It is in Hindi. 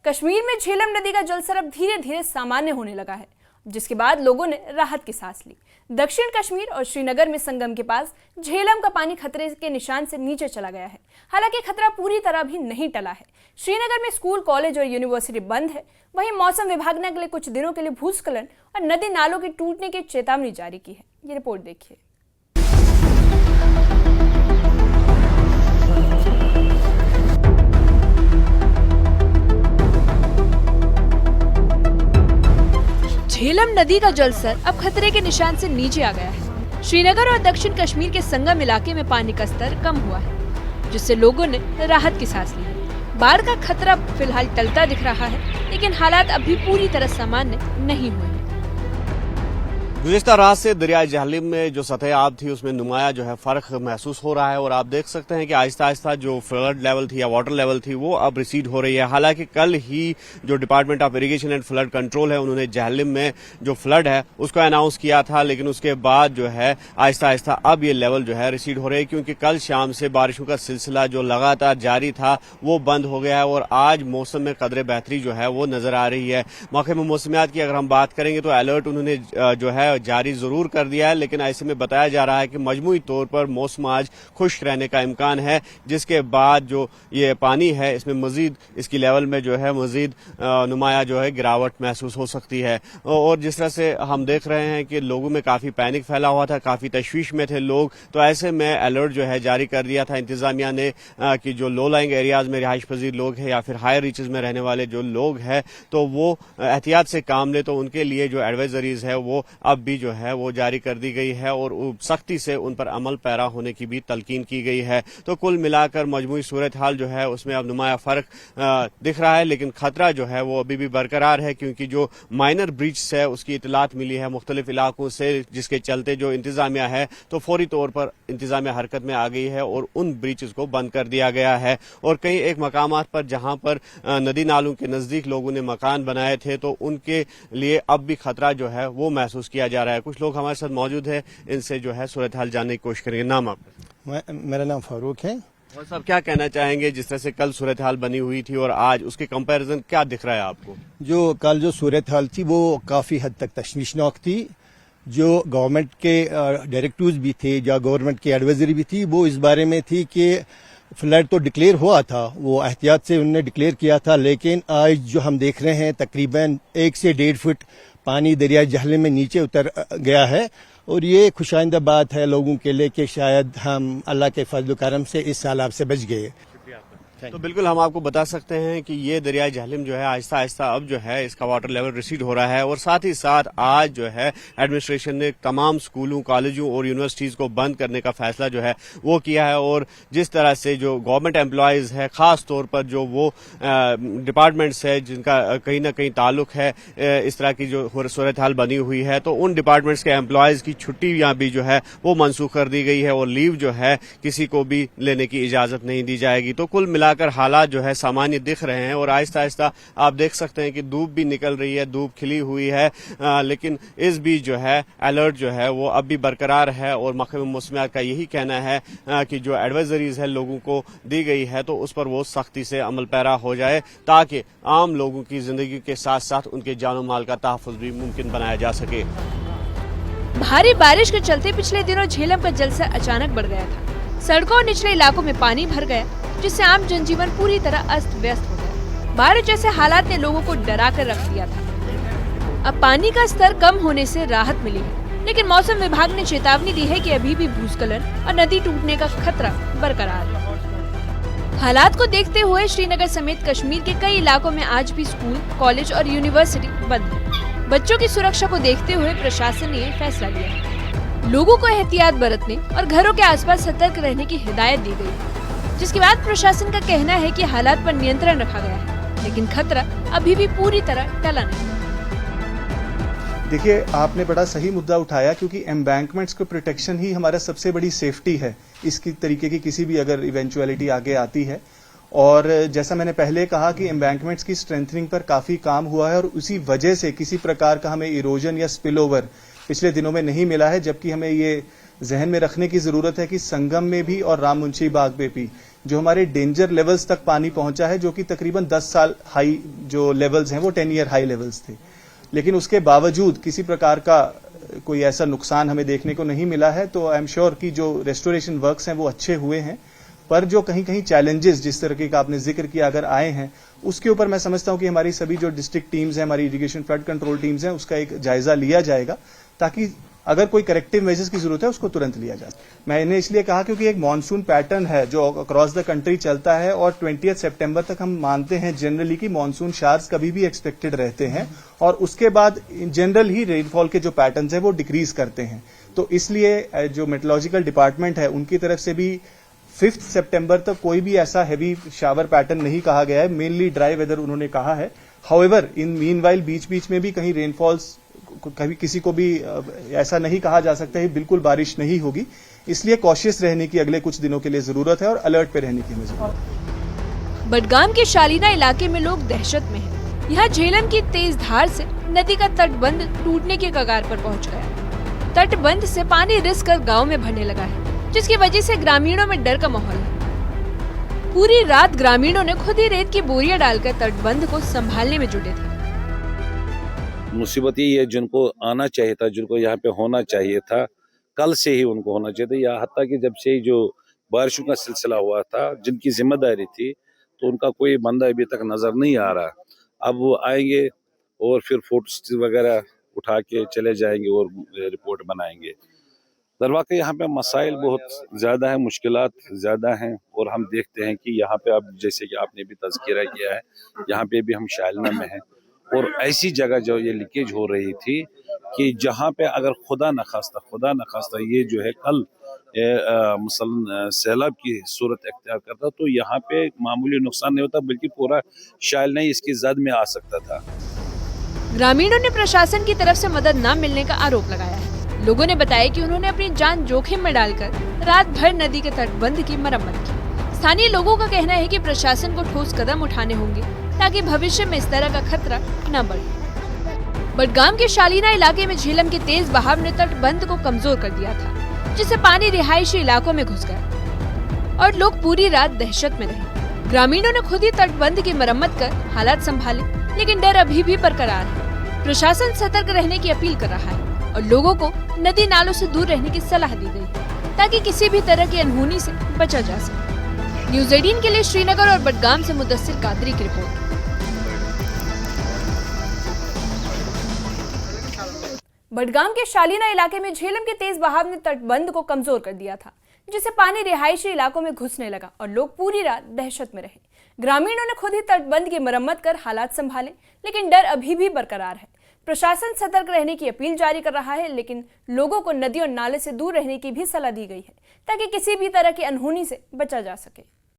कश्मीर में झेलम नदी का जलस्तर अब धीरे धीरे सामान्य होने लगा है, जिसके बाद लोगों ने राहत की सांस ली। दक्षिण कश्मीर और श्रीनगर में संगम के पास झेलम का पानी खतरे के निशान से नीचे चला गया है। हालांकि खतरा पूरी तरह भी नहीं टला है। श्रीनगर में स्कूल, कॉलेज और यूनिवर्सिटी बंद है। वहीं मौसम विभाग ने अगले कुछ दिनों के लिए भूस्खलन और नदी नालों के टूटने की चेतावनी जारी की है। ये रिपोर्ट देखिए। झेलम नदी का जलस्तर अब खतरे के निशान से नीचे आ गया है। श्रीनगर और दक्षिण कश्मीर के संगम इलाके में पानी का स्तर कम हुआ है, जिससे लोगों ने राहत की सांस ली है। बाढ़ का खतरा फिलहाल टलता दिख रहा है, लेकिन हालात अभी पूरी तरह सामान्य नहीं हुए। गुज़िश्ता रात से दरियाए झेलम में जो सतह आब थी उसमें नुमाया जो है फर्क महसूस हो रहा है और आप देख सकते हैं कि आहिस्ता आहिस्ता जो फ्लड लेवल थी या वाटर लेवल थी वो अब रिसीड हो रही है। हालांकि कल ही जो department of irrigation and flood control है उन्होंने झेलम में जो फ्लड है उसको अनाउंस किया था, लेकिन उसके बाद जो है आहिस्ता आहिस्ता अब ये लेवल जो है रिसीड हो रही है, क्योंकि कल शाम से बारिशों का सिलसिला जो लगातार जारी था वो बंद हो गया है और आज मौसम में कदरे बेहतरी जो है वो नजर आ रही है। मौके में मौसमियात की अगर हम बात करेंगे तो अलर्ट उन्होंने जो है जारी जरूर कर दिया है, लेकिन ऐसे में बताया जा रहा है कि मजमूई तौर पर मौसम आज खुश्क रहने का इम्कान है, जिसके बाद जो ये पानी है इसमें मजीद इसकी लेवल में जो है मजीद नुमाया जो है गिरावट महसूस हो सकती है। और जिस तरह से हम देख रहे हैं कि लोगों में काफी पैनिक फैला हुआ था, काफी तशवीश में थे लोग, तो ऐसे में अलर्ट जो है जारी कर दिया था इंतजामिया ने कि जो लो लाइंग एरियाज में रिहाइश पजीर लोग हैं या फिर हायर रीचेज में रहने वाले जो लोग हैं तो वो एहतियात से काम ले, तो उनके लिए जो एडवाइजरीज है वो अब भी जो है वो जारी कर दी गई है और सख्ती से उन पर अमल पैरा होने की भी तलकीन की गई है। तो कुल मिलाकर मजमूई सूरत हाल जो है उसमें अब नुमाया फर्क दिख रहा है, लेकिन खतरा जो है वो अभी भी बरकरार है, क्योंकि जो माइनर ब्रीच है उसकी इतलात मिली है मुख्तलिफ इलाकों से, जिसके चलते जो इंतजामिया है तो फौरी तौर पर इंतजामिया हरकत में आ गई है और उन ब्रीचेस को बंद कर दिया गया है। और कई एक मकामात पर जहां पर नदी नालों के नजदीक लोगों ने मकान बनाए थे तो उनके लिए अब भी खतरा जो है वो महसूस किया जा रहा है। कुछ लोग हमारे साथ मौजूद है, इनसे जो है सूरत हाल जानने की कोशिश करेंगे। नाम आपका? मेरा नाम फारूक है। और साहब क्या कहना चाहेंगे जिस तरह से कल सूरत हाल बनी हुई थी और आज उसके कंपैरिजन क्या दिख रहा है आपको? जो कल जो सूरत हाल थी वो काफी हद तक तशवीशनाक थी। जो गवर्नमेंट के डायरेक्टिव्स भी थे या गवर्नमेंट की एडवाइजरी भी थी वो इस बारे में थी कि फ्लड तो डिक्लेयर हुआ था, वो एहतियात से उन्होंने डिक्लेयर किया था, लेकिन आज जो हम देख रहे हैं तकरीबन 1 से 1.5 फुट पानी दरियाए झेलम में नीचे उतर गया है और ये खुशाइंदा बात है लोगों के लिए कि शायद हम अल्लाह के फजल करम से इस साल से बच गए। तो बिल्कुल हम आपको बता सकते हैं कि ये दरियाए झेलम जो है आहिस्ता आहिस्ता अब जो है इसका वाटर लेवल रिसीड हो रहा है और साथ ही साथ आज जो है एडमिनिस्ट्रेशन ने तमाम स्कूलों, कॉलेजों और यूनिवर्सिटीज को बंद करने का फैसला जो है वो किया है। और जिस तरह से जो गवर्नमेंट एम्प्लॉयज है, खास तौर पर जो वो डिपार्टमेंट्स है जिनका कहीं ना कहीं ताल्लुक है इस तरह की जो सूरत हाल बनी हुई है, तो उन डिपार्टमेंट्स के एम्प्लॉयज की छुट्टियां भी जो है वो मनसूख कर दी गई है और लीव जो है किसी को भी लेने की इजाजत नहीं दी जाएगी। तो कुल मिलाकर हालात जो है सामान्य दिख रहे हैं और आहिस्ता आहिस्ता आप देख सकते हैं कि धूप भी निकल रही है, धूप खिली हुई है, लेकिन इस बीच जो है अलर्ट जो है वो अब भी बरकरार है और महकमे मौसमियात का यही कहना है कि जो एडवाइजरीज है लोगों को दी गई है तो उस पर वो सख्ती से अमल पैरा हो जाए, ताकि आम लोगों की जिंदगी के साथ साथ उनके जानो माल का तहफ़्फ़ुज़ भी मुमकिन बनाया जा सके। भारी बारिश के चलते पिछले दिनों झेलम का जलस्तर अचानक बढ़ गया था। सड़कों और निचले इलाकों में पानी भर गया, जिससे आम जनजीवन पूरी तरह अस्त व्यस्त हो गया। बारिश जैसे हालात ने लोगों को डरा कर रख दिया था। अब पानी का स्तर कम होने से राहत मिली है, लेकिन मौसम विभाग ने चेतावनी दी है कि अभी भी भूस्खलन और नदी टूटने का खतरा बरकरार है। हालात को देखते हुए श्रीनगर समेत कश्मीर के कई इलाकों में आज भी स्कूल, कॉलेज और यूनिवर्सिटी बंद है। बच्चों की सुरक्षा को देखते हुए प्रशासन ने यह फैसला लिया। लोगों को एहतियात बरतने और घरों के आसपास सतर्क रहने की हिदायत दी गई, जिसके बाद प्रशासन का कहना है कि हालात पर नियंत्रण रखा गया है, लेकिन खतरा अभी भी पूरी तरह टला नहीं। देखिए, आपने बड़ा सही मुद्दा उठाया, क्योंकि एम्बैंकमेंट्स को प्रोटेक्शन ही हमारा सबसे बड़ी सेफ्टी है इसकी तरीके की किसी भी अगर इवेंचुअलिटी आगे आती है। और जैसा मैंने पहले कहा कि एम्बैंकमेंट्स की स्ट्रेंथनिंग पर काफी काम हुआ है और उसी वजह से किसी प्रकार का हमें इरोजन या स्पिल ओवर पिछले दिनों में नहीं मिला है। जबकि हमें ये जहन में रखने की जरूरत है कि संगम में भी और राम मुंशी बाग में भी जो हमारे डेंजर लेवल्स तक पानी पहुंचा है, जो कि तकरीबन 10 साल हाई जो लेवल्स हैं वो 10 ईयर हाई लेवल्स थे। लेकिन उसके बावजूद किसी प्रकार का कोई ऐसा नुकसान हमें देखने को नहीं मिला है। तो आई एम श्योर कि जो रेस्टोरेशन वर्क्स हैं वो अच्छे हुए हैं, पर जो कहीं कहीं चैलेंजेस जिस तरह का आपने जिक्र किया अगर आए हैं, उसके ऊपर मैं समझता हूं कि हमारी सभी जो डिस्ट्रिक्ट टीम्स हैं, हमारी इरिगेशन फ्लड कंट्रोल टीम्स हैं, उसका एक जायजा लिया जाएगा ताकि अगर कोई करेक्टिव मेजर्स की जरूरत है उसको तुरंत लिया जाए। मैंने इसलिए कहा क्योंकि एक मानसून पैटर्न है जो अक्रॉस द कंट्री चलता है और 20 सितंबर तक हम मानते हैं जनरली कि मानसून शावर्स कभी भी एक्सपेक्टेड रहते हैं और उसके बाद जनरल ही रेनफॉल के जो पैटर्न्स हैं वो डिक्रीज करते हैं। तो इसलिए जो मेट्रोलॉजिकल डिपार्टमेंट है उनकी तरफ से भी 5 सितंबर तक कोई भी ऐसा हैवी शावर पैटर्न नहीं कहा गया है, मेनली ड्राई वेदर उन्होंने कहा है। हाउएवर इन मीनवाइल बीच बीच में भी कहीं रेनफॉल्स, कभी किसी को भी ऐसा नहीं कहा जा सकता है बिल्कुल बारिश नहीं होगी, इसलिए कॉशियस रहने की अगले कुछ दिनों के लिए जरूरत है और अलर्ट पे रहने की हमें जरूरत है। बडगाम के शालीना इलाके में लोग दहशत में हैं। यहाँ झेलम की तेज धार से नदी का तटबंध टूटने के कगार पर पहुंच गया। तटबंध से पानी रिस कर गाँव में भरने लगा है, जिसकी वजह से ग्रामीणों में डर का माहौल है। पूरी रात ग्रामीणों ने खुद ही रेत की बोरियां डालकर तटबंध को संभालने में जुटे थे। मुसीबत यही है, जिनको आना चाहिए था, जिनको यहाँ पे होना चाहिए था, कल से ही उनको होना चाहिए था, या हत्ता कि जब से ही जो बारिशों का सिलसिला हुआ था, जिनकी जिम्मेदारी थी, तो उनका कोई बंदा अभी तक नजर नहीं आ रहा। अब वो आएंगे और फिर फोटो वगैरह उठा के चले जाएंगे और रिपोर्ट बनाएंगे। दरवाक़े यहाँ पे मसाइल बहुत ज़्यादा है, मुश्किलात ज़्यादा हैं, और हम देखते हैं कि यहाँ पे अब जैसे कि आपने भी तज़किरा किया है, यहाँ पे भी हम शालिना में हैं और ऐसी जगह जो ये लीकेज हो रही थी कि जहाँ पे अगर खुदा न खास्ता ये जो है कल मसलन सैलाब की सूरत अख्तियार करता तो यहाँ पे मामूली नुकसान नहीं होता, बल्कि पूरा शालिना ही इसकी जद में आ सकता था। ग्रामीणों ने प्रशासन की तरफ से मदद न मिलने का आरोप लगाया है। लोगों ने बताया कि उन्होंने अपनी जान जोखिम में डालकर रात भर नदी के तटबंध की मरम्मत की। स्थानीय लोगों का कहना है कि प्रशासन को ठोस कदम उठाने होंगे ताकि भविष्य में इस तरह का खतरा न बढ़े। बडगाम के शालीना इलाके में झेलम के तेज बहाव ने तटबंध को कमजोर कर दिया था, जिससे पानी रिहायशी इलाकों में घुस गया और लोग पूरी रात दहशत में रहे। ग्रामीणों ने खुद ही तटबंध की मरम्मत कर हालात संभाले, लेकिन डर अभी भी बरकरार है। प्रशासन सतर्क रहने की अपील कर रहा है और लोगों को नदी नालों से दूर रहने की सलाह दी गई है ताकि किसी भी तरह की अनहोनी से बचा जा सके। न्यूज़ 18 के लिए श्रीनगर और बडगाम से मुदस्सिर कादरी की रिपोर्ट। बडगाम के शालीना इलाके में झेलम के तेज बहाव ने तटबंध को कमजोर कर दिया था, जिससे पानी रिहायशी इलाकों में घुसने लगा और लोग पूरी रात दहशत में रहे। ग्रामीणों ने खुद ही तटबंध की मरम्मत कर हालात संभाले, लेकिन डर अभी भी बरकरार है। प्रशासन सतर्क रहने की अपील जारी कर रहा है, लेकिन लोगों को नदी और नाले से दूर रहने की भी सलाह दी गई है ताकि किसी भी तरह की अनहोनी से बचा जा सके।